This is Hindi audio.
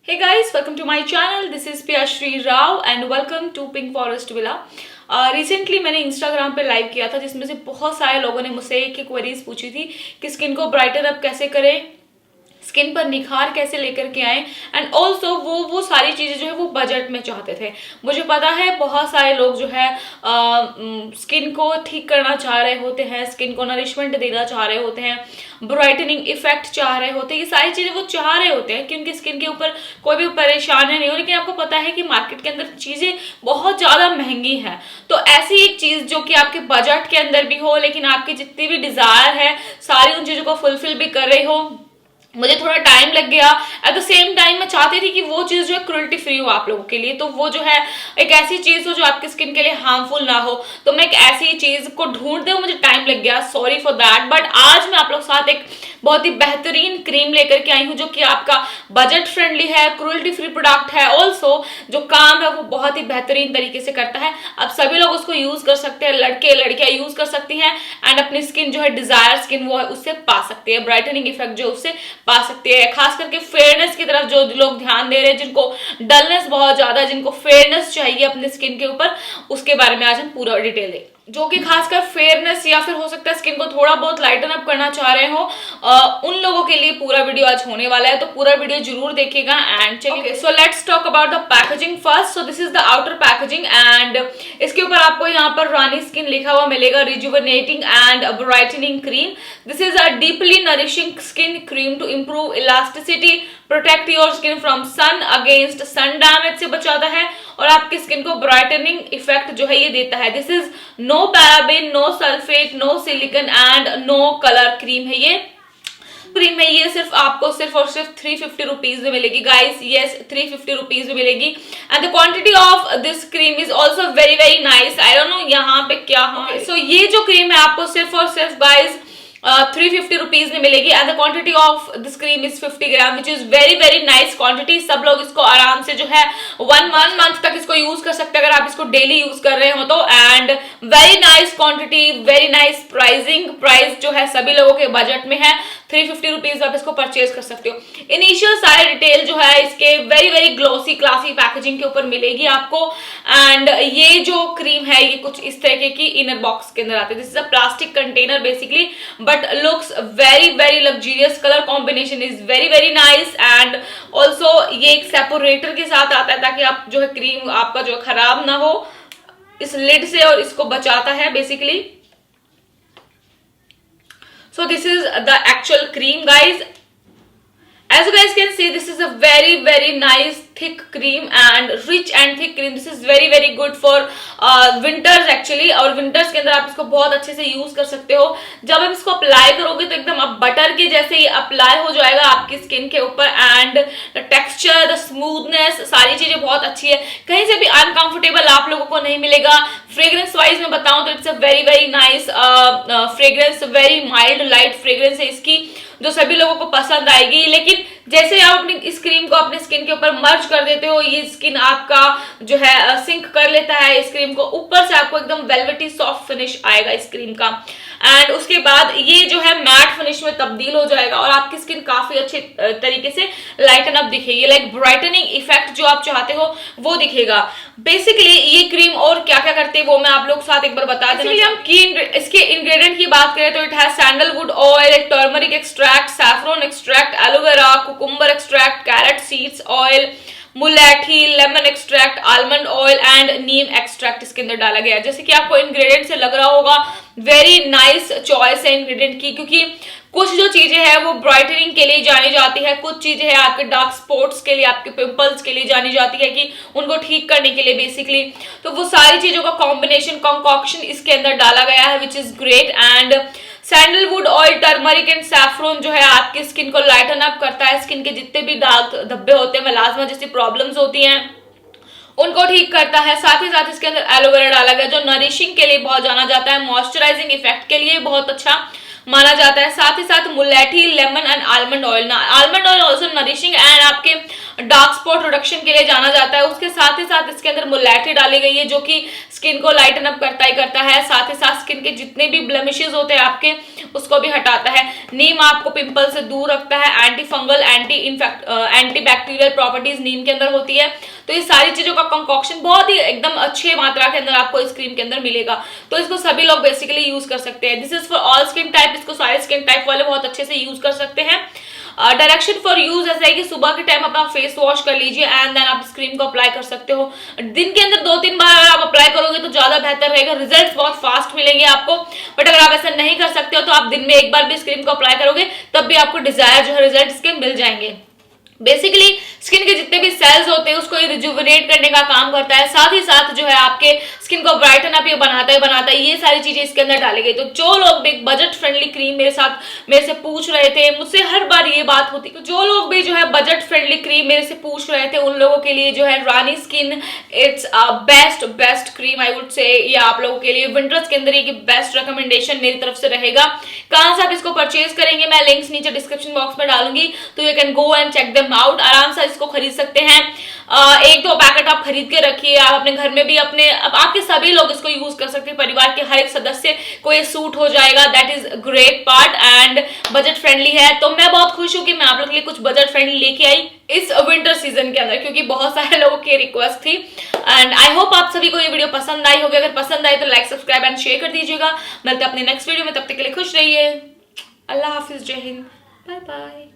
Hey guys, welcome to my channel. This is Piyashri Rao and welcome to Pink Forest Villa. Recently मैंने इंस्टाग्राम पे लाइव किया था जिसमें से बहुत सारे लोगों ने मुझसे एक क्वेरीज पूछी थी कि स्किन को ब्राइटन अप कैसे करें, स्किन पर निखार कैसे लेकर के आए एंड ऑल्सो वो सारी चीजें जो है वो बजट में चाहते थे। मुझे पता है बहुत सारे लोग जो है स्किन को ठीक करना चाह रहे होते हैं, स्किन को नरिशमेंट देना चाह रहे होते हैं, ब्राइटनिंग इफेक्ट चाह रहे होते हैं, ये सारी चीजें वो चाह रहे होते हैं कि उनकी स्किन के ऊपर कोई भी परेशानी नहीं हो। लेकिन आपको पता है कि मार्केट के अंदर चीजें बहुत ज्यादा महंगी है, तो ऐसी एक चीज जो कि आपके बजट के अंदर भी हो लेकिन आपकी जितनी भी डिजायर है सारी उन चीजों को फुलफिल भी कर रही हो। मुझे थोड़ा टाइम लग गया, एट द सेम टाइम मैं चाहती थी कि वो चीज जो है क्रुएल्टी फ्री हो आप लोगों के लिए, तो वो जो है एक ऐसी चीज हो जो आपकी स्किन के लिए हार्मफुल ना हो। तो मैं एक ऐसी चीज को ढूंढते हुए मुझे टाइम लग गया, सॉरी फॉर दैट। बट आज मैं आप लोग साथ एक बहुत ही बेहतरीन क्रीम लेकर के आई हूँ जो कि आपका बजट फ्रेंडली है, क्रुएल्टी फ्री प्रोडक्ट है, ऑल्सो जो काम है वो बहुत ही बेहतरीन तरीके से करता है। अब सभी लोग उसको यूज कर सकते हैं, लड़के लड़कियां यूज कर सकती हैं एंड अपनी स्किन जो है डिजायर स्किन वो है उससे पा सकती है, ब्राइटनिंग इफेक्ट जो उससे पा सकती है। खास करके फेयरनेस की तरफ जो लोग ध्यान दे रहे हैं, जिनको डलनेस बहुत ज्यादा, जिनको फेयरनेस चाहिए अपनी स्किन के ऊपर, उसके बारे में आज हम पूरा डिटेल देंगे। जो कि खासकर फेयरनेस या फिर हो सकता है स्किन को थोड़ा बहुत लाइटन अप करना चाह रहे हो, उन लोगों के लिए पूरा वीडियो आज होने वाला है, तो पूरा वीडियो जरूर देखिएगा। एंड चलिए so let's talk about the packaging first. So this is the outer packaging and इसके ऊपर आपको यहाँ पर रानी स्किन लिखा हुआ मिलेगा, rejuvenating and brightening cream. This is a deeply nourishing skin cream to improve elasticity, protect your skin from sun against sun damage से बचाता है और आपकी स्किन को ब्राइटनिंग इफेक्ट जो है ये देता है। This is no paraben, no sulphate, no silicone and no colour cream है ये क्रीम है। ये आपको सिर्फ और सिर्फ 350 रुपीज में मिलेगी गाइस, यस 350 रुपीज में मिलेगी। And the quantity of this cream is also very very nice. I don't know यहाँ पे क्या है। सो ये जो क्रीम है आपको सिर्फ और सिर्फ गाइस 350 रुपीज में मिलेगी and the quantity of this cream is 50 gram which is very very nice quantity. सब लोग इसको आराम से जो है 1 मंथ तक इसको यूज कर सकते हैं अगर आप इसको डेली यूज कर रहे हो तो। And very nice quantity, very nice pricing, price जो है सभी लोगों के बजट में है। 350 रुपीज आप इसको परचेज कर सकते हो। इनिशियल सारे डिटेल जो है इसके very very glossy classy packaging के ऊपर मिलेगी आपको। एंड ये जो क्रीम है ये कुछ इस तरीके की इनर बॉक्स के अंदर आती है। This is a plastic container basically but looks very very luxurious. Colour combination is very very nice and also ये एक सेपरेटर के साथ आता है ताकि आप जो है क्रीम आपका जो खराब ना हो इस लिड से, और इसको बचाता है basically. So this is the actual cream guys. As you guys can see, this is a very very nice thick cream and rich and thick cream. This is very very good for winters actually, और winters के अंदर आप इसको बहुत अच्छे से यूज कर सकते हो। जब आप इसको अप्लाई करोगे तो एकदम अब बटर के जैसे ही अप्लाई हो जाएगा आपकी स्किन के ऊपर and the texture, the smoothness, सारी चीजें बहुत अच्छी है। कहीं से भी अनकंफर्टेबल आप लोगों को नहीं मिलेगा। फ्रेग्रेंस वाइज में बताऊं तो it's a very very nice fragrance, very mild light fragrance है इसकी जो सभी लोगों को पसंद आएगी। लेकिन जैसे आप अपनी इस क्रीम को अपने स्किन के ऊपर मर्ज कर देते हो, ये स्किन आपका जो है सिंक कर लेता है इस क्रीम को। ऊपर से आपको एकदम वेलवेटी सॉफ्ट फिनिश आएगा इस क्रीम का एंड उसके बाद ये जो है मैट फिनिश में तब्दील हो जाएगा और आपकी स्किन काफी अच्छे तरीके से लाइटन अप दिखेगी, लाइक ब्राइटनिंग इफेक्ट जो आप चाहते हो वो दिखेगा। बेसिकली ये क्रीम और क्या क्या करती है वो मैं आप लोग साथ एक बार बता दें। हम इसके इंग्रेडिएंट की बात करें तो it has sandalwood oil, turmeric extract, saffron extract, aloe vera, cucumber extract, carrot seeds oil, मुलेठी, lemon extract, almond oil and neem extract इसके अंदर डाला गया है। जैसे कि आपको इंग्रेडिएंट से लग रहा होगा वेरी नाइस चॉइस है इंग्रेडिएंट की, क्योंकि कुछ जो चीजें हैं वो ब्राइटनिंग के लिए जानी जाती है, कुछ चीजें हैं आपके डार्क स्पॉट्स के लिए, आपके पिंपल्स के लिए जानी जाती है कि उनको ठीक करने के लिए बेसिकली। तो वो सारी चीजों का कॉम्बिनेशन, कंकॉक्शन इसके अंदर डाला गया है which is great. And sandalwood oil, turmeric and saffron जो है आपकी स्किन को लाइटन अप करता है। स्किन के जितने भी दाग धब्बे होते हैं, मेलास्मा जैसी प्रॉब्लम्स होती हैं उनको ठीक करता है। साथ ही साथ इसके अंदर एलोवेरा डाला गया जो नरिशिंग के लिए बहुत जाना जाता है, मॉइस्चराइजिंग इफेक्ट के लिए बहुत अच्छा माना जाता है। साथ ही साथ मुलेठी, lemon and almond oil. Almond oil also nourishing and आपके डार्क स्पॉट रिडक्शन के लिए जाना जाता है। उसके साथ ही साथ इसके अंदर मुलेठी डाली गई है जो कि स्किन को लाइटन अप करता ही करता है, साथ ही साथ स्किन के जितने भी ब्लेमिशेस होते हैं आपके उसको भी हटाता है। नीम आपको पिंपल से दूर रखता है, anti fungal, anti bacterial properties नीम के अंदर होती है। तो ये सारी चीजों का कंकॉक्शन बहुत ही एकदम अच्छे मात्रा के अंदर आपको इस क्रीम के अंदर मिलेगा। तो इसको सभी लोग बेसिकली यूज कर सकते हैं। This is for all skin type, इसको सारे स्किन टाइप वाले बहुत अच्छे से यूज कर सकते हैं। डायरेक्शन फॉर यूज ऐसा है कि सुबह के टाइम अपना फेस वॉश कर लीजिए एंड देन आप इस क्रीम को अप्लाई कर सकते हो। दिन के अंदर 2-3 बार अगर आप अप्लाई करोगे तो ज्यादा बेहतर रहेगा, रिजल्ट बहुत फास्ट मिलेंगे आपको। बट अगर आप ऐसा नहीं कर सकते हो तो आप दिन में एक बार भी इस क्रीम को अप्लाई करोगे तब भी आपको डिजायर जो है रिजल्ट इसके मिल जाएंगे। बेसिकली स्किन के जितने भी सेल्स होते हैं उसको ये रिजुविनेट करने का काम करता है, साथ ही साथ जो है आपके स्किन को ब्राइटन अप ये बनाता है। ये सारी चीजें इसके अंदर डाली गई। तो जो लोग भी बजट फ्रेंडली क्रीम मेरे से पूछ रहे थे, मुझसे हर बार ये बात होती, तो जो लोग भी जो है बजट फ्रेंडली क्रीम मेरे से पूछ रहे थे उन लोगों के लिए जो है रानी skin it's best cream I would से। ये आप लोगों के लिए विंटर्स के अंदर ये बेस्ट रिकमेंडेशन मेरी तरफ से रहेगा। कहां से आप इसको परचेज करेंगे मैं लिंक्स नीचे डिस्क्रिप्शन बॉक्स में डालूंगी, तो you can go and check them out. आराम से इसको खरीद सकते हैं। 1-2 पैकेट आप खरीद के रखिए, आप अपने घर में भी आपके सभी लोग इसको यूज कर सकते हैं, परिवार के हर एक सदस्य को ये सूट हो जाएगा। That is great part and budget friendly है। तो मैं बहुत खुश हूं कि मैं आप लोगों के लिए कुछ बजट फ्रेंडली लेके आई इस विंटर सीजन के अंदर, क्योंकि बहुत सारे लोगों की रिक्वेस्ट थी एंड आई होप आप सभी को ये वीडियो पसंद आई होगी। अगर पसंद आई तो लाइक, सब्सक्राइब एंड शेयर कर दीजिएगा। मिलते हैं अपने नेक्स्ट वीडियो में, तब तक के लिए खुश रहिए। अल्लाह हाफिज, जय हिंद, बाय बाय।